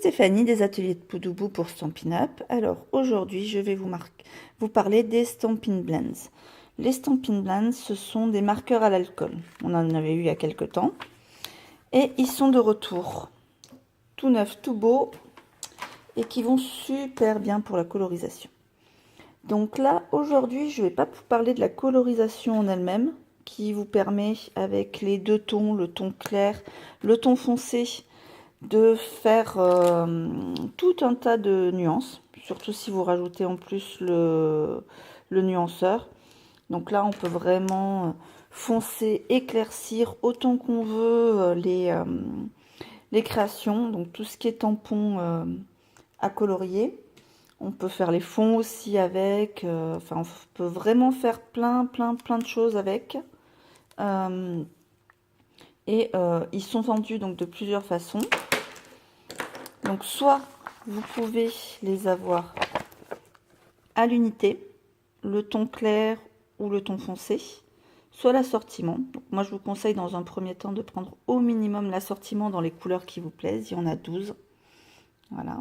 Stéphanie des ateliers de Poudoubou pour Stampin' Up. Alors aujourd'hui je vais vous parler des Stampin' Blends. Les Stampin' Blends, ce sont des marqueurs à l'alcool. On en avait eu il y a quelques temps. Et ils sont de retour. Tout neuf, tout beau. Et qui vont super bien pour la colorisation. Donc là, aujourd'hui, je ne vais pas vous parler de la colorisation en elle-même, qui vous permet, avec les deux tons, le ton clair, le ton foncé, de faire tout un tas de nuances, surtout si vous rajoutez en plus le nuanceur. Donc là, on peut vraiment foncer, éclaircir autant qu'on veut les créations, donc tout ce qui est tampon à colorier. On peut faire les fonds aussi avec, enfin on peut vraiment faire plein de choses avec. Ils sont vendus donc de plusieurs façons. Donc soit vous pouvez les avoir à l'unité, le ton clair ou le ton foncé, soit l'assortiment. Moi je vous conseille dans un premier temps de prendre au minimum l'assortiment dans les couleurs qui vous plaisent. Il y en a 12. Voilà.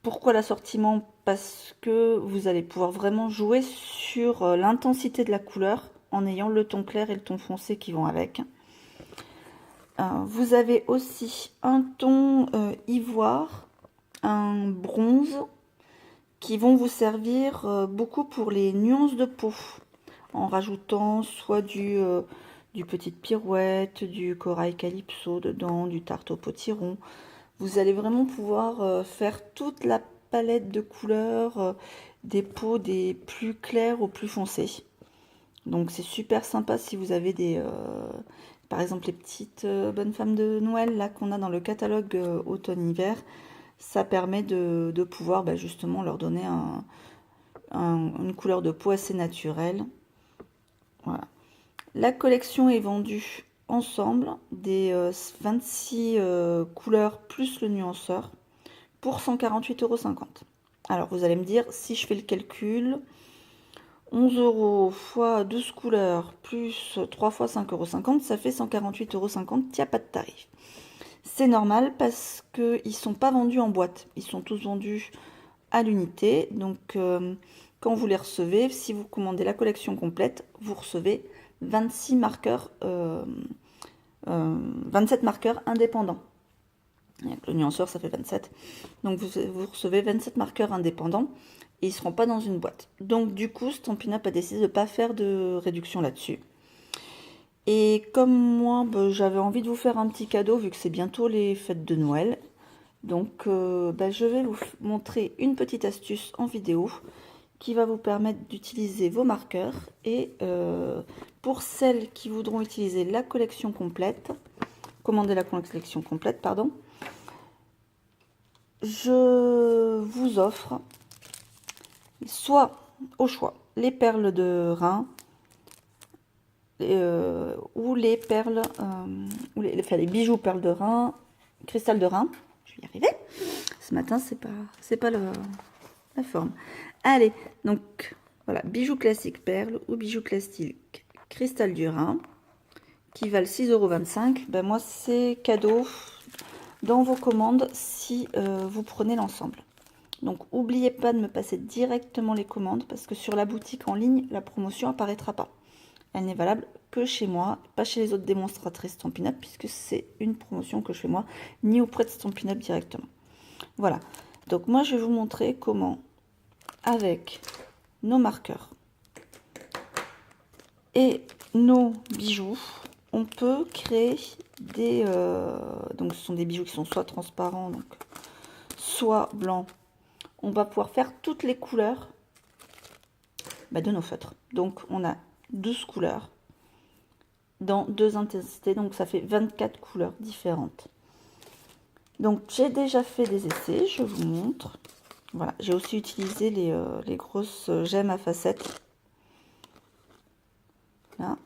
Pourquoi l'assortiment? Parce que vous allez pouvoir vraiment jouer sur l'intensité de la couleur en ayant le ton clair et le ton foncé qui vont avec. Vous avez aussi un ton ivoire, un bronze, qui vont vous servir beaucoup pour les nuances de peau, en rajoutant soit du petite pirouette, du corail calypso dedans, du tarte au potiron. Vous allez vraiment pouvoir faire toute la palette de couleurs des peaux des plus clairs aux plus foncés. Donc c'est super sympa si vous avez par exemple les petites bonnes femmes de Noël là qu'on a dans le catalogue automne-hiver. Ça permet de pouvoir justement leur donner une couleur de peau assez naturelle. Voilà. La collection est vendue ensemble, des 26 couleurs plus le nuanceur, pour 148,50 €. Alors vous allez me dire, si je fais le calcul, 11 € x 12 couleurs plus 3 fois 5,50 €, ça fait 148,50 €, il n'y a pas de tarif. C'est normal parce qu'ils ne sont pas vendus en boîte, ils sont tous vendus à l'unité. Donc quand vous les recevez, si vous commandez la collection complète, vous recevez 26 marqueurs, 27 marqueurs indépendants. Avec le nuanceur, ça fait 27. Donc vous recevez 27 marqueurs indépendants et ils ne seront pas dans une boîte. Donc du coup, Stampin' Up a décidé de ne pas faire de réduction là-dessus. Et comme moi, j'avais envie de vous faire un petit cadeau vu que c'est bientôt les fêtes de Noël. Donc je vais vous montrer une petite astuce en vidéo qui va vous permettre d'utiliser vos marqueurs. Et pour celles qui voudront utiliser la collection complète, commander la collection complète, pardon, je vous offre soit au choix les perles de Rhin ou les perles ou les bijoux perles de Rhin, cristal de Rhin. Je vais y arriver. Ce matin, c'est pas la forme. Allez, donc voilà, bijoux classiques perles ou bijoux classiques cristal du Rhin qui valent 6,25 €. Moi, c'est cadeau dans vos commandes si vous prenez l'ensemble. Donc, n'oubliez pas de me passer directement les commandes parce que sur la boutique en ligne, la promotion apparaîtra pas. Elle n'est valable que chez moi, pas chez les autres démonstratrices Stampin' Up puisque c'est une promotion que je fais moi, ni auprès de Stampin' Up directement. Voilà. Donc, moi, je vais vous montrer comment, avec nos marqueurs et nos bijoux, on peut créer des... donc ce sont des bijoux qui sont soit transparents, donc soit blancs. On va pouvoir faire toutes les couleurs de nos feutres. Donc on a 12 couleurs dans 2 intensités, donc ça fait 24 couleurs différentes. Donc j'ai déjà fait des essais, je vous montre. Voilà, j'ai aussi utilisé les grosses gemmes à facettes. Là.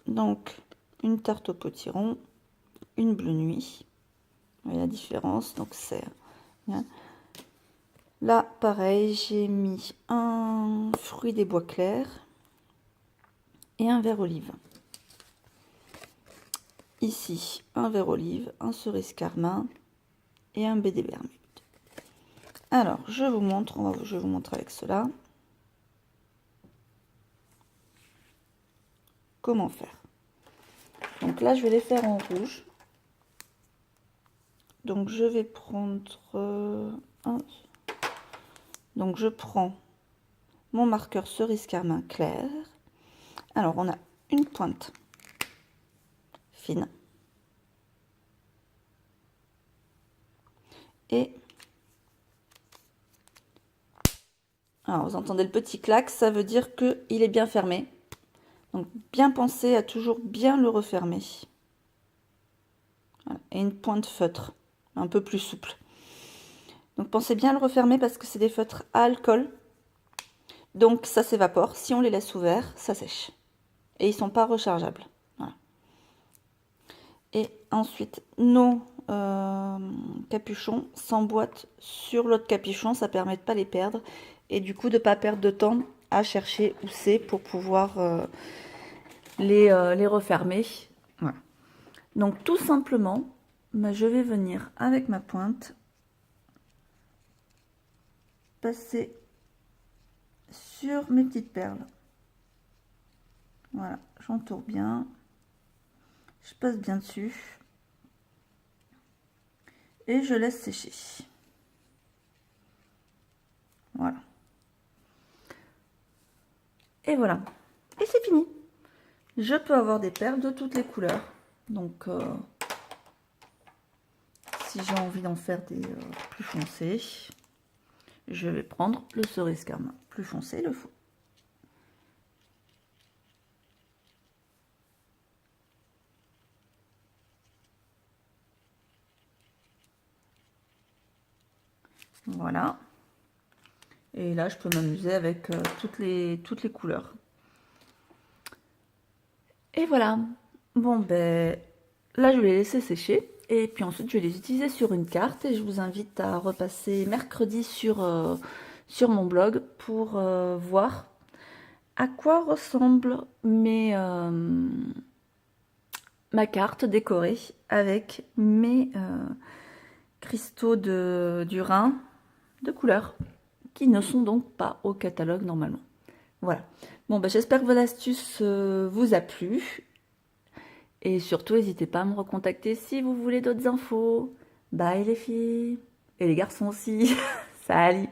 Donc une tarte au potiron, une bleue nuit. Vous voyez la différence, donc c'est... Là, pareil, j'ai mis un fruit des bois clairs et un vert olive. ici un vert olive, un cerise carmin et un baie des Bermudes. Alors, je vous montre, je vais vous montrer avec cela comment faire. Donc là, je vais les faire en rouge. Donc je vais prendre donc je prends mon marqueur cerise carmin clair. Alors on a une pointe fine et alors vous entendez le petit clac, ça veut dire que il est bien fermé. Donc bien penser à toujours bien le refermer. Voilà. Et une pointe feutre, un peu plus souple. Donc pensez bien à le refermer parce que c'est des feutres à alcool. Donc ça s'évapore. Si on les laisse ouverts, ça sèche. Et ils sont pas rechargeables. Voilà. Et ensuite, nos capuchons s'emboîtent sur l'autre capuchon. Ça permet de pas les perdre. Et du coup, de pas perdre de temps à chercher où c'est pour pouvoir les refermer. Voilà. Donc tout simplement, je vais venir avec ma pointe passer sur mes petites perles. Voilà, j'entoure bien, je passe bien dessus et je laisse sécher. Voilà. Et voilà. Et c'est fini. Je peux avoir des perles de toutes les couleurs. Donc, si j'ai envie d'en faire des plus foncés, je vais prendre le cerise carmin plus foncé, le faux. Voilà. Et là, je peux m'amuser avec toutes les couleurs. Et voilà. Bon, ben, là, je vais les laisser sécher. Et puis ensuite, je vais les utiliser sur une carte. Et je vous invite à repasser mercredi sur mon blog pour voir à quoi ressemble ma carte décorée avec mes cristaux du Rhin de couleur qui ne sont donc pas au catalogue normalement. Voilà. Bon, bah, j'espère que votre astuce vous a plu. Et surtout, n'hésitez pas à me recontacter si vous voulez d'autres infos. Bye les filles. Et les garçons aussi. Salut.